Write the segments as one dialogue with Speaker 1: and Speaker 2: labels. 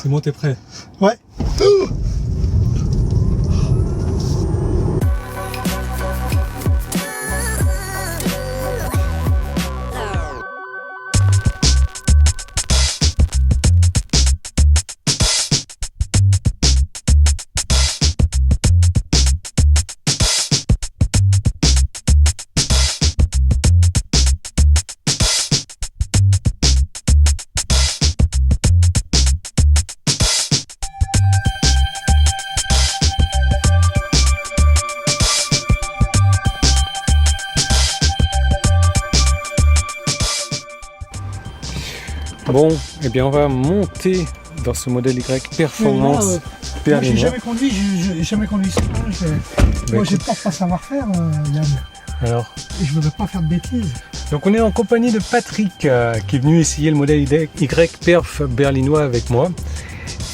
Speaker 1: C'est bon, t'es prêt?
Speaker 2: Ouais.
Speaker 1: Bon, eh bien on va monter dans ce modèle Y Performance
Speaker 2: Moi j'ai
Speaker 1: berlinois.
Speaker 2: jamais conduit ça. Moi j'ai pas savoir-faire, Yann.
Speaker 1: Alors,
Speaker 2: Et je ne veux pas faire de bêtises.
Speaker 1: donc on est en compagnie de Patrick qui est venu essayer le modèle Y Perf berlinois avec moi.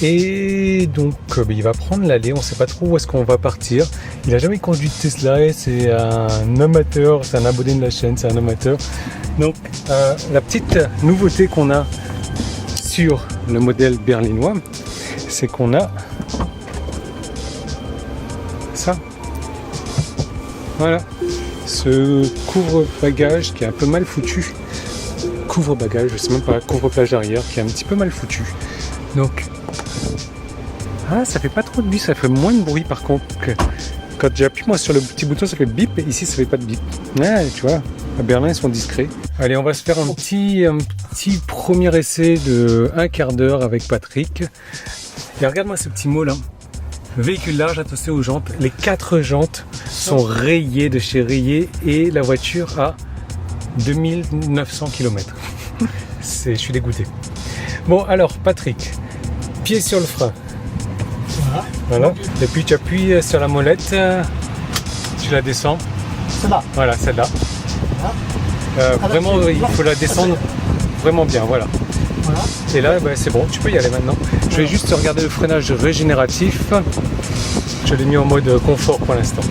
Speaker 1: Et donc il va prendre l'allée, on ne sait pas trop où est-ce qu'on va partir. Il n'a jamais conduit de Tesla et c'est un amateur, c'est un abonné de la chaîne, c'est un amateur. Donc la petite nouveauté qu'on a sur le modèle berlinois, c'est qu'on a ça. Voilà, ce couvre-bagage qui est un peu mal foutu. Couvre-bagage, je sais même pas, couvre-plage arrière qui est un petit peu mal foutu. Donc, ça fait pas trop de bruit, ça fait moins de bruit par contre que quand j'appuie moi sur le petit bouton, ça fait bip, et ici ça fait pas de bip. Tu vois, à Berlin ils sont discrets. Allez, on va se faire un petit premier essai de 1 quart d'heure avec Patrick. Et regarde-moi ce petit mot là. Véhicule large adossé aux jantes. Les 4 jantes sont rayées de chez Rayé et la voiture a 2900 km. Je suis dégoûté. Bon alors Patrick, pied sur le frein. Voilà. Et puis tu appuies sur la molette, tu la descends.
Speaker 2: Celle-là.
Speaker 1: Voilà, celle-là. Vraiment, il faut la descendre vraiment bien, voilà. Et là, c'est bon, tu peux y aller maintenant. Je vais juste regarder le freinage régénératif. Je l'ai mis en mode confort pour l'instant.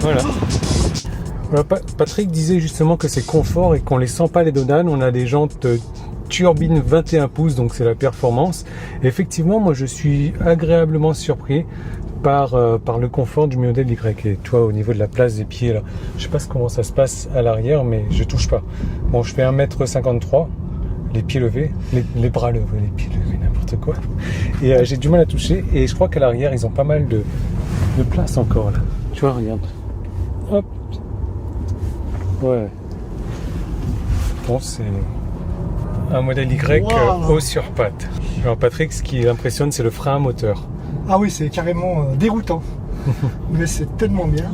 Speaker 1: Voilà. Patrick disait justement que c'est confort et qu'on les sent pas les dodanes. On a des jantes turbine 21 pouces, donc c'est la performance. Et effectivement, moi je suis agréablement surpris par le confort du modèle Y. Et toi, au niveau de la place des pieds, là, je sais pas comment ça se passe à l'arrière, mais je touche pas. Bon, je fais 1m53, les pieds levés, les bras levés, les pieds levés, n'importe quoi. Et j'ai du mal à toucher. Et je crois qu'à l'arrière, ils ont pas mal de place encore là. Tu vois, regarde. Hop. Ouais. Bon, c'est un modèle Y haut sur pattes. Alors Patrick, ce qui l'impressionne, c'est le frein à moteur.
Speaker 2: Ah oui, c'est carrément déroutant. Mais c'est tellement bien.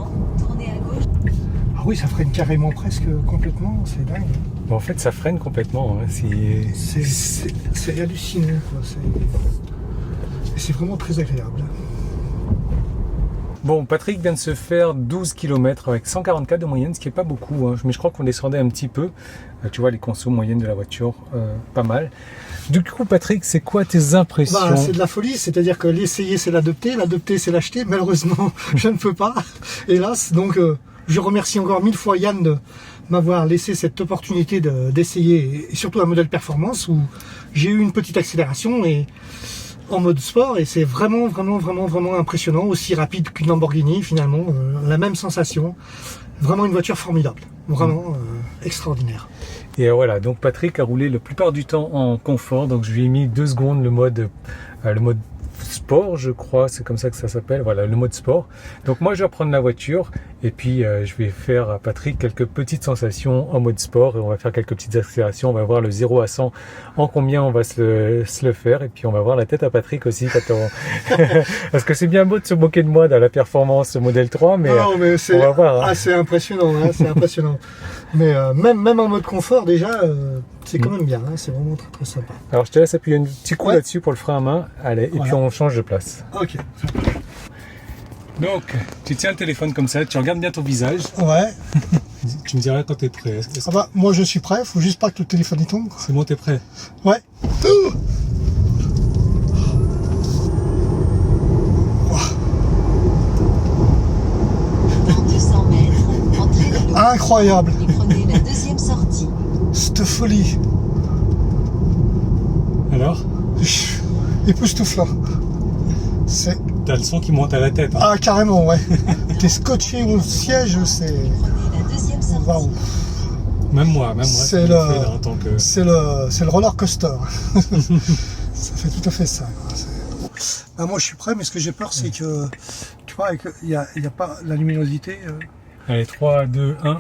Speaker 2: Ah oui, ça freine carrément presque complètement, c'est dingue.
Speaker 1: Bon, en fait, ça freine complètement. Hein.
Speaker 2: C'est hallucinant, quoi. C'est vraiment très agréable.
Speaker 1: Bon, Patrick vient de se faire 12 km avec 144 de moyenne, ce qui n'est pas beaucoup, hein. Mais je crois qu'on descendait un petit peu. Tu vois, les consommations moyennes de la voiture, pas mal. Du coup, Patrick, c'est quoi tes impressions?
Speaker 2: C'est de la folie, c'est-à-dire que l'essayer, c'est l'adopter c'est l'acheter. Malheureusement, je ne peux pas, hélas. Donc, je remercie encore 1000 fois Yann de m'avoir laissé cette opportunité d'essayer, et surtout un modèle performance où j'ai eu une petite accélération et en mode sport, et c'est vraiment impressionnant, aussi rapide qu'une Lamborghini finalement, la même sensation, vraiment une voiture formidable, vraiment extraordinaire.
Speaker 1: Et voilà, donc Patrick a roulé la plupart du temps en confort, donc je lui ai mis 2 secondes le mode sport, je crois, c'est comme ça que ça s'appelle, voilà, le mode sport. Donc moi je vais prendre la voiture et puis je vais faire à Patrick quelques petites sensations en mode sport et on va faire quelques petites accélérations, on va voir le 0 à 100 en combien on va se le faire et puis on va voir la tête à Patrick aussi parce que c'est bien beau de se moquer de moi dans la performance modèle 3, mais,
Speaker 2: mais
Speaker 1: on va voir. Hein.
Speaker 2: C'est impressionnant, hein, c'est impressionnant. Mais même en mode confort déjà, c'est quand même bien, hein, c'est vraiment très sympa.
Speaker 1: Alors je te laisse appuyer un petit coup là-dessus pour le frein à main, allez, et puis on change de place.
Speaker 2: Ok.
Speaker 1: Donc, tu tiens le téléphone comme ça, tu regardes bien ton visage.
Speaker 2: Ouais.
Speaker 1: Tu me diras quand t'es prêt.
Speaker 2: Moi je suis prêt, faut juste pas que le téléphone y tombe.
Speaker 1: C'est bon, t'es prêt?
Speaker 2: Ouais.
Speaker 3: Dans 200 mètres, entrez à gauche.
Speaker 2: Incroyable.
Speaker 3: Et prenez la deuxième sortie.
Speaker 2: Cette folie.
Speaker 1: Alors,
Speaker 2: époustouflant. C'est...
Speaker 1: t'as le son qui monte à la tête. Hein.
Speaker 2: Ah, carrément, ouais. T'es scotché au siège, c'est...
Speaker 3: Prenez la deuxième sortie.
Speaker 2: Waouh.
Speaker 1: Même moi,
Speaker 2: C'est
Speaker 1: ça me
Speaker 2: le-
Speaker 1: fait, là, en tant que...
Speaker 2: C'est le roller coaster. Ça fait tout à fait ça. Ah, moi, je suis prêt, mais ce que j'ai peur, c'est que, tu vois, il n'y a pas la luminosité.
Speaker 1: Allez, 3, 2, 1.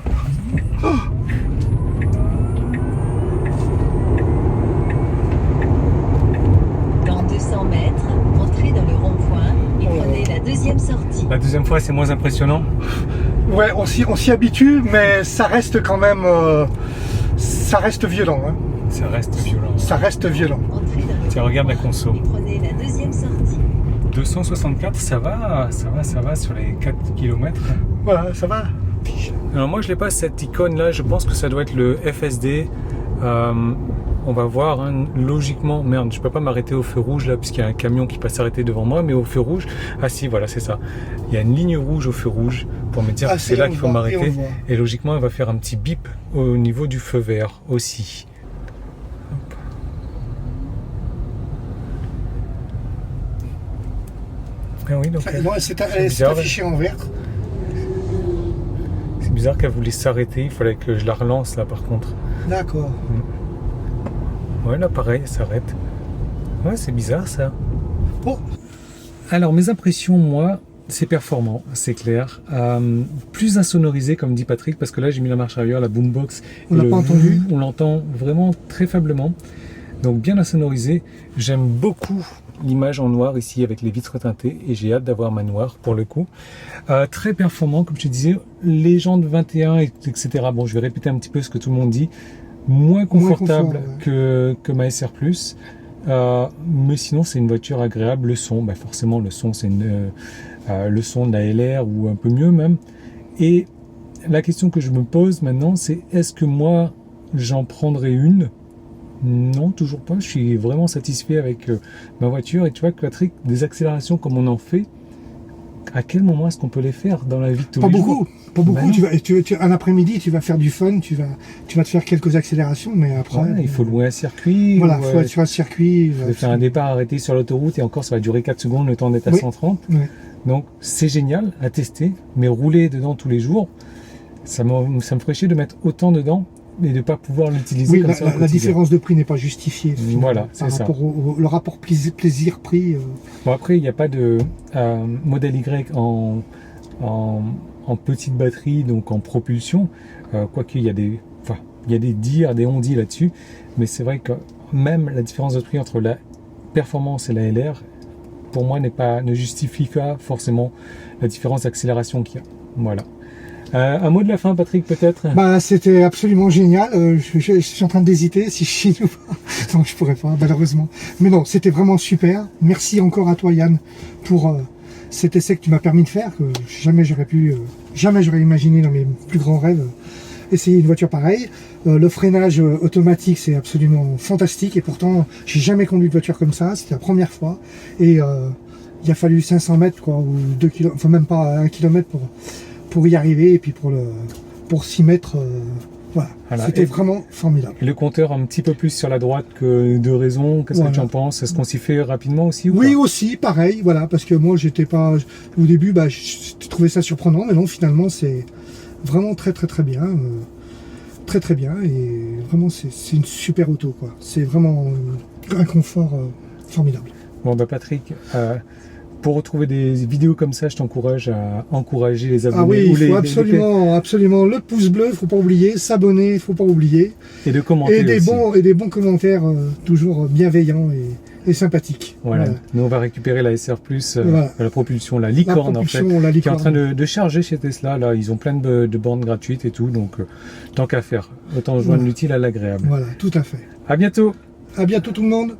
Speaker 3: Dans 200 mètres, entrez dans le rond-point et prenez la deuxième sortie.
Speaker 1: La deuxième fois, c'est moins impressionnant.
Speaker 2: Ouais, on s'y habitue, mais ça reste quand même... ça reste violent. Hein.
Speaker 1: Ça reste violent.
Speaker 2: Ça reste violent.
Speaker 3: Entrez dans le
Speaker 1: Tiens, regarde la
Speaker 3: rond-point
Speaker 1: conso.
Speaker 3: et prenez la deuxième sortie.
Speaker 1: 264, ça va sur les 4 km.
Speaker 2: Voilà, ça va.
Speaker 1: Alors moi, je n'ai pas cette icône-là. Je pense que ça doit être le FSD. On va voir, hein, logiquement, merde, je peux pas m'arrêter au feu rouge là, puisqu'il y a un camion qui passe s'arrêter devant moi, mais au feu rouge, ah si, voilà, c'est ça. Il y a une ligne rouge au feu rouge pour me dire
Speaker 2: Ah,
Speaker 1: que c'est là qu'il faut
Speaker 2: et on
Speaker 1: m'arrêter.
Speaker 2: le voit.
Speaker 1: Et logiquement, elle va faire un petit bip au niveau du feu vert aussi. Hop. Ah oui, donc
Speaker 2: Non, c'est
Speaker 1: bizarre,
Speaker 2: affiché en vert.
Speaker 1: c'est bizarre qu'elle voulait s'arrêter. Il fallait que je la relance là, par contre.
Speaker 2: D'accord.
Speaker 1: Ouais, là, pareil, elle s'arrête. Ouais, c'est bizarre ça.
Speaker 2: Bon,
Speaker 1: Alors, mes impressions, moi, c'est performant, c'est clair. Plus insonorisé, comme dit Patrick, parce que là, j'ai mis la marche arrière, la boombox.
Speaker 2: On
Speaker 1: et
Speaker 2: l'a
Speaker 1: le
Speaker 2: pas entendu.
Speaker 1: On l'entend vraiment très faiblement. Donc, bien insonorisé. J'aime beaucoup l'image en noir ici, avec les vitres teintées, et j'ai hâte d'avoir ma noire, pour le coup. Très performant, comme je te disais. Les jantes 21, etc. Bon, je vais répéter un petit peu ce que tout le monde dit. Moins confortable
Speaker 2: confort,
Speaker 1: que ma SR+. Mais sinon, c'est une voiture agréable. Le son, bah forcément, le son, c'est le son de la LR ou un peu mieux même. Et la question que je me pose maintenant, c'est est-ce que moi, j'en prendrais une? Non, toujours pas. Je suis vraiment satisfait avec ma voiture. Et tu vois, Patrick, des accélérations comme on en fait, à quel moment est-ce qu'on peut les faire dans la vie de tous
Speaker 2: pas
Speaker 1: les
Speaker 2: beaucoup.
Speaker 1: jours?
Speaker 2: Pas beaucoup.
Speaker 1: Ben
Speaker 2: Un après-midi, tu vas faire du fun, tu vas te faire quelques accélérations, mais après.
Speaker 1: Ouais, il faut louer un circuit.
Speaker 2: Voilà,
Speaker 1: ou,
Speaker 2: faut être sur un circuit.
Speaker 1: de faire un départ arrêté sur l'autoroute et encore ça va durer 4 secondes le temps d'être à
Speaker 2: Oui.
Speaker 1: 130.
Speaker 2: Ouais.
Speaker 1: Donc c'est génial à tester, mais rouler dedans tous les jours, ça me ferait chier de mettre autant dedans et de ne pas pouvoir l'utiliser
Speaker 2: Oui,
Speaker 1: comme ça au
Speaker 2: la
Speaker 1: quotidien.
Speaker 2: différence de prix n'est pas justifiée. finalement,
Speaker 1: Voilà, c'est
Speaker 2: par
Speaker 1: ça.
Speaker 2: rapport le rapport plaisir-prix.
Speaker 1: Bon après il n'y a pas de modèle Y en petite batterie, donc en propulsion, quoique il y a des dires, des on-dit là-dessus, mais c'est vrai que même la différence de prix entre la performance et la LR, pour moi ne justifie pas forcément la différence d'accélération qu'il y a. Voilà. Un mot de la fin, Patrick, peut-être?
Speaker 2: Bah, c'était absolument génial. Je suis en train d'hésiter si je chine ou pas. Non, je pourrais pas, malheureusement. Mais non, c'était vraiment super. Merci encore à toi, Yann, pour cet essai que tu m'as permis de faire, que jamais j'aurais imaginé dans mes plus grands rêves essayer une voiture pareille. Le freinage automatique, c'est absolument fantastique. Et pourtant, j'ai jamais conduit de voiture comme ça. C'était la première fois. Et il a fallu 500 mètres, quoi, ou 2 km, enfin même pas 1 km pour y arriver et puis pour s'y mettre. Voilà. C'était vraiment formidable.
Speaker 1: Et le compteur un petit peu plus sur la droite que de raison. Qu'est-ce que tu en penses? Est-ce qu'on s'y fait rapidement aussi ou
Speaker 2: Oui,
Speaker 1: pas?
Speaker 2: aussi, pareil. Voilà, parce que moi, j'étais pas. Au début, je trouvais ça surprenant, mais non, finalement, c'est vraiment très bien. Très bien. Et vraiment, c'est une super auto, quoi. C'est vraiment un confort formidable.
Speaker 1: Bon, bah Patrick. Pour retrouver des vidéos comme ça, je t'encourage à encourager les abonnés.
Speaker 2: Ah oui, il faut
Speaker 1: absolument
Speaker 2: absolument le pouce bleu, faut pas oublier, s'abonner, faut pas oublier.
Speaker 1: Et de commenter
Speaker 2: et des
Speaker 1: aussi.
Speaker 2: bons commentaires toujours bienveillants et sympathiques.
Speaker 1: Voilà. Nous, on va récupérer la SR+, la propulsion, la licorne en fait, qui est en train de charger chez Tesla. Là, ils ont plein de bornes gratuites et tout, donc tant qu'à faire, autant joindre l'utile à l'agréable.
Speaker 2: Voilà, tout à fait.
Speaker 1: À bientôt.
Speaker 2: À bientôt tout le monde.